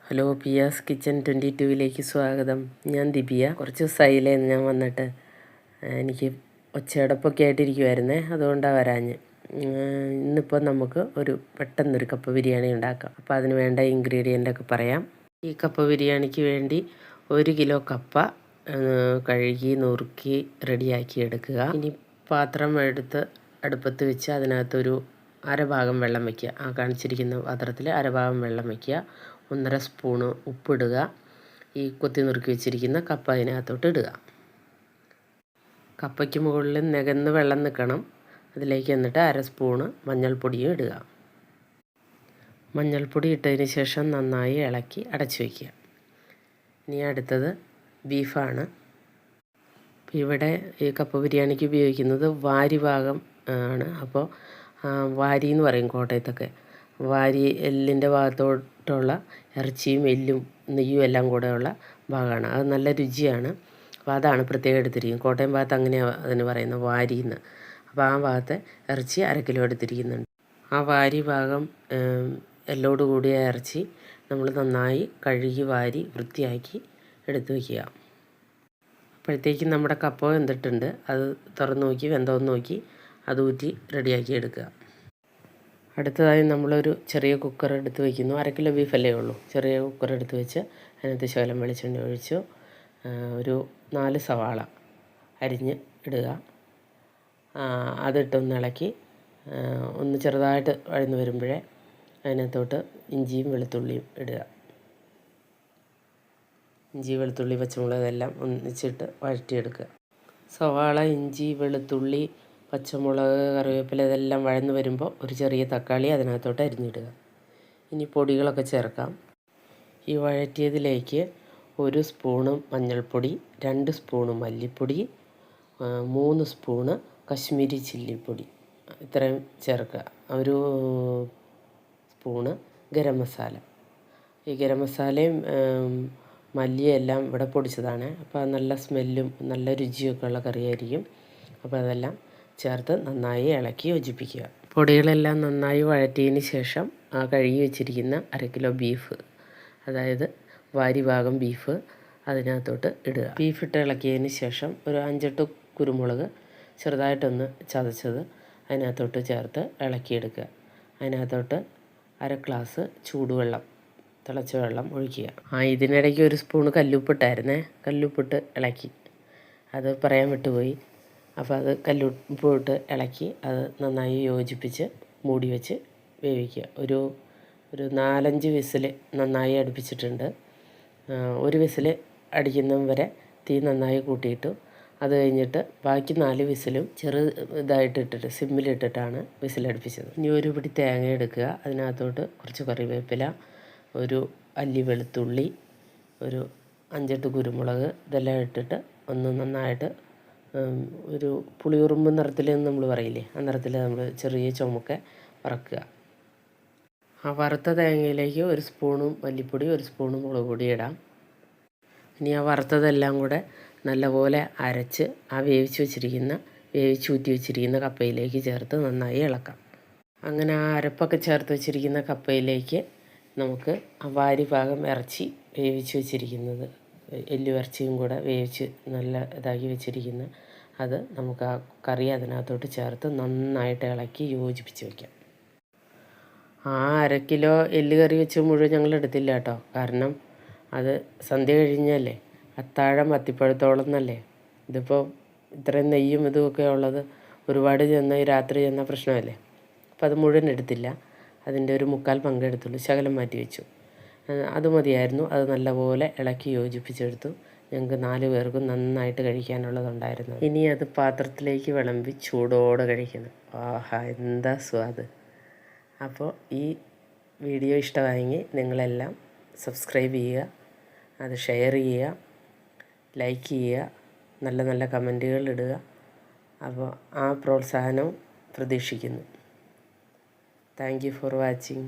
Hello, പിയാസ് kitchen 22ലേക്ക് സ്വാഗതം. ഞാൻ ദിവ്യ. കുറച്ച് ദിവസമായില്ലേ ഞാൻ വന്നിട്ട്. എനിക്ക് ഒച്ചയടപ്പൊക്കെ ആയിട്ടിരിക്കുമായിരുന്നേ, അതുകൊണ്ടാണ് വരാഞ്ഞ്. ഇന്നിപ്പോൾ നമുക്ക് പെട്ടെന്നൊരു കപ്പ ബിരിയാണി ഉണ്ടാക്കാം. അപ്പോൾ അതിന് വേണ്ട ഇൻഗ്രീഡിയൻ്റൊക്കെ പറയാം. ഈ കപ്പ ബിരിയാണിക്ക് വേണ്ടി 1 കിലോ കപ്പ കഴുകി നുറുക്കി റെഡിയാക്കി എടുക്കുക. ഇനി പാത്രം എടുത്ത് അടുപ്പത്ത് വെച്ച് അതിനകത്തൊരു അരഭാഗം വെള്ളം വയ്ക്കുക. കാണിച്ചിരിക്കുന്ന പാത്രത്തിൽ അരഭാഗം വെള്ളം വയ്ക്കുക. 1.5 സ്പൂണ് ഉപ്പിടുക. ഈ കൊത്തി നുറുക്കി വെച്ചിരിക്കുന്ന കപ്പ അതിനകത്തോട്ട് ഇടുക. കപ്പയ്ക്ക് മുകളിൽ നികന്ന് വെള്ളം നിൽക്കണം. അതിലേക്ക് എന്നിട്ട് 1/2 സ്പൂണ് മഞ്ഞൾപ്പൊടിയും ഇടുക. മഞ്ഞൾപ്പൊടി ഇട്ടതിന് ശേഷം നന്നായി ഇളക്കി അടച്ചു വയ്ക്കുക. ഇനി അടുത്തത് ബീഫാണ്. ഇവിടെ ഈ കപ്പ ബിരിയാണിക്ക് ഉപയോഗിക്കുന്നത് വാരി ഭാഗം ആണ്. അപ്പോൾ വാരി എന്ന് പറയും കോട്ടയത്തൊക്കെ. വാരി എല്ലിൻ്റെ ഭാഗത്തോട്ടുള്ള ഇറച്ചിയും എല്ലും നെയ്യും എല്ലാം കൂടെയുള്ള ഭാഗമാണ്. അത് നല്ല രുചിയാണ്. അപ്പോൾ അതാണ് പ്രത്യേകം എടുത്തിരിക്കുന്നത്. കോട്ടയം ഭാഗത്ത് അങ്ങനെയാണ് അതിന് പറയുന്നത്, വാരിന്ന്. അപ്പോൾ ആ ഭാഗത്തെ ഇറച്ചി 1/2 കിലോ എടുത്തിരിക്കുന്നുണ്ട്. ആ വാരി ഭാഗം എല്ലോട് കൂടിയ ഇറച്ചി നമ്മൾ നന്നായി കഴുകി വാരി വൃത്തിയാക്കി എടുത്ത് വയ്ക്കുക. അപ്പോഴത്തേക്കും നമ്മുടെ കപ്പ വെന്തിട്ടുണ്ട്. അത് തുറന്ന് നോക്കി വെന്തോന്ന് നോക്കി അത് ഊറ്റി റെഡിയാക്കി എടുക്കുക. അടുത്തതായി നമ്മളൊരു ചെറിയ കുക്കർ എടുത്ത് വയ്ക്കുന്നു. 1/2 കിലോ ബീഫല്ലേ ഉള്ളൂ. ചെറിയ കുക്കർ എടുത്ത് വെച്ച് അതിനകത്ത് ശകലം വെളിച്ചെണ്ണ ഒഴിച്ചു ഒരു 4 സവാള അരിഞ്ഞ് ഇടുക. അതിട്ടൊന്ന് ഇളക്കി ഒന്ന് ചെറുതായിട്ട് വഴന്ന് വരുമ്പോഴേ അതിനകത്തോട്ട് ഇഞ്ചിയും വെളുത്തുള്ളിയും ഇടുക. ഇഞ്ചി, വെളുത്തുള്ളി, പച്ചമുളക് ഇതെല്ലാം ഒന്നിച്ചിട്ട് വഴറ്റിയെടുക്കുക. സവാള, ഇഞ്ചി, വെളുത്തുള്ളി, പച്ചമുളക്, കറിവേപ്പില ഇതെല്ലാം വഴന്ന് വരുമ്പോൾ ഒരു ചെറിയ തക്കാളി അതിനകത്തോട്ട് അരിഞ്ഞിടുക. ഇനി പൊടികളൊക്കെ ചേർക്കാം. ഈ വഴറ്റിയതിലേക്ക് 1 സ്പൂണ് മഞ്ഞൾപ്പൊടി, 2 സ്പൂണ് മല്ലിപ്പൊടി, 3 സ്പൂണ് കശ്മീരി ചില്ലിപ്പൊടി ഇത്രയും ചേർക്കുക. 1 സ്പൂണ് ഗരം മസാല. ഈ ഗരം മസാലയും മല്ലിയെല്ലാം ഇവിടെ പൊടിച്ചതാണ്. അപ്പോൾ നല്ല സ്മെല്ലും നല്ല രുചിയൊക്കെ ഉള്ള കറിയായിരിക്കും. അപ്പോൾ അതെല്ലാം ചേർത്ത് നന്നായി ഇളക്കി യോജിപ്പിക്കുക. പൊടികളെല്ലാം നന്നായി വഴറ്റിയതിന് ശേഷം കഴുകി വെച്ചിരിക്കുന്ന 1/2 കിലോ ബീഫ്, അതായത് വാരി ഭാഗം ബീഫ് അതിനകത്തോട്ട് ഇടുക. ബീഫിട്ട് ഇളക്കിയതിന് ശേഷം ഒരു 5-8 കുരുമുളക് ചെറുതായിട്ടൊന്ന് ചതച്ചത് അതിനകത്തോട്ട് ചേർത്ത് ഇളക്കിയെടുക്കുക. അതിനകത്തോട്ട് 1/2 ഗ്ലാസ് ചൂടുവെള്ളം, തിളച്ച വെള്ളം ഒഴിക്കുക. ഇതിനിടയ്ക്ക് 1 സ്പൂണ് കല്ലുപ്പിട്ടായിരുന്നേ. കല്ലുപ്പിട്ട് ഇളക്കി, അത് പറയാൻ വിട്ടുപോയി. അപ്പോൾ അത് കല്ലുപ്പിട്ട് ഇളക്കി അത് നന്നായി യോജിപ്പിച്ച് മൂടി വെച്ച് വേവിക്കുക. ഒരു 4-5 വിസിൽ നന്നായി അടുപ്പിച്ചിട്ടുണ്ട്. 1 വിസിൽ അടിക്കുന്നതും വരെ തീ നന്നായി കൂട്ടിയിട്ടു. അത് കഴിഞ്ഞിട്ട് ബാക്കി 4 വിസിലും ഇട്ടിട്ട് സിമ്മിലിട്ടിട്ടാണ് വിസിലടുപ്പിച്ചത്. ഇനി 1 പിടി തേങ്ങ എടുക്കുക. അതിനകത്തോട്ട് കുറച്ച് കറിവേപ്പില, 1 അല്ലി വെളുത്തുള്ളി, ഒരു 5-8 കുരുമുളക് ഇതെല്ലാം ഇട്ടിട്ട് ഒന്ന് നന്നായിട്ട് ഒരു പുളിയുറുമ്പ് നിറത്തിൽ നമ്മൾ പറയില്ലേ, ആ നിറത്തിൽ നമ്മൾ ചെറിയ ചുമക്കെ വറക്കുക. ആ വറുത്ത തേങ്ങയിലേക്ക് 1 സ്പൂണും മല്ലിപ്പൊടി, 1 സ്പൂണും മുളക് പൊടി ഇടാം. ഇനി ആ വറുത്തതെല്ലാം കൂടെ നല്ലപോലെ അരച്ച് ആ വേവിച്ചൂറ്റി വെച്ചിരിക്കുന്ന കപ്പയിലേക്ക് ചേർത്ത് നന്നായി ഇളക്കാം. അങ്ങനെ ആ അരപ്പൊക്കെ ചേർത്ത് വെച്ചിരിക്കുന്ന കപ്പയിലേക്ക് നമുക്ക് ആ വാരി ഭാഗം ഇറച്ചി വേവിച്ച് വെച്ചിരിക്കുന്നത്, എല്ലും ഇറച്ചിയും കൂടെ വേവിച്ച് നല്ല ഇതാക്കി വെച്ചിരിക്കുന്ന അത് നമുക്ക് ആ കറി അതിനകത്തോട്ട് ചേർത്ത് നന്നായിട്ട് ഇളക്കി യോജിപ്പിച്ച് വയ്ക്കാം. 1/2 കിലോ എല്ല് കറി വെച്ച് മുഴുവൻ ഞങ്ങൾ എടുത്തില്ല കേട്ടോ. കാരണം അത് സന്ധ്യ കഴിഞ്ഞല്ലേ, അത്താഴം അത്തിപ്പഴത്തോളം എന്നല്ലേ. ഇതിപ്പോൾ ഇത്രയും നെയ്യും ഇതുമൊക്കെ ഉള്ളത് ഒരുപാട് രാത്രി ചെന്ന പ്രശ്നമല്ലേ. അപ്പോൾ അത് മുഴുവൻ എടുത്തില്ല. അതിൻ്റെ ഒരു 1/4 പങ്കെടുത്തുള്ളൂ, ശകലം മാറ്റി വെച്ചു. അത് മതിയായിരുന്നു. അത് നല്ലപോലെ ഇളക്കി യോജിപ്പിച്ചെടുത്തു. ഞങ്ങൾക്ക് 4 പേർക്കും നന്നായിട്ട് കഴിക്കാനുള്ളതുണ്ടായിരുന്നു. ഇനി അത് പാത്രത്തിലേക്ക് വിളമ്പി ചൂടോടെ കഴിക്കണം. ആഹാ, എന്താ സ്വാദ്! അപ്പോൾ ഈ വീഡിയോ ഇഷ്ടമായെങ്കിൽ നിങ്ങളെല്ലാം സബ്സ്ക്രൈബ് ചെയ്യുക, അത് ഷെയർ ചെയ്യുക, ലൈക്ക് ചെയ്യുക, നല്ല നല്ല കമൻറ്റുകൾ ഇടുക. അപ്പോൾ ആ പ്രോത്സാഹനം പ്രതീക്ഷിക്കുന്നു. Thank you for watching.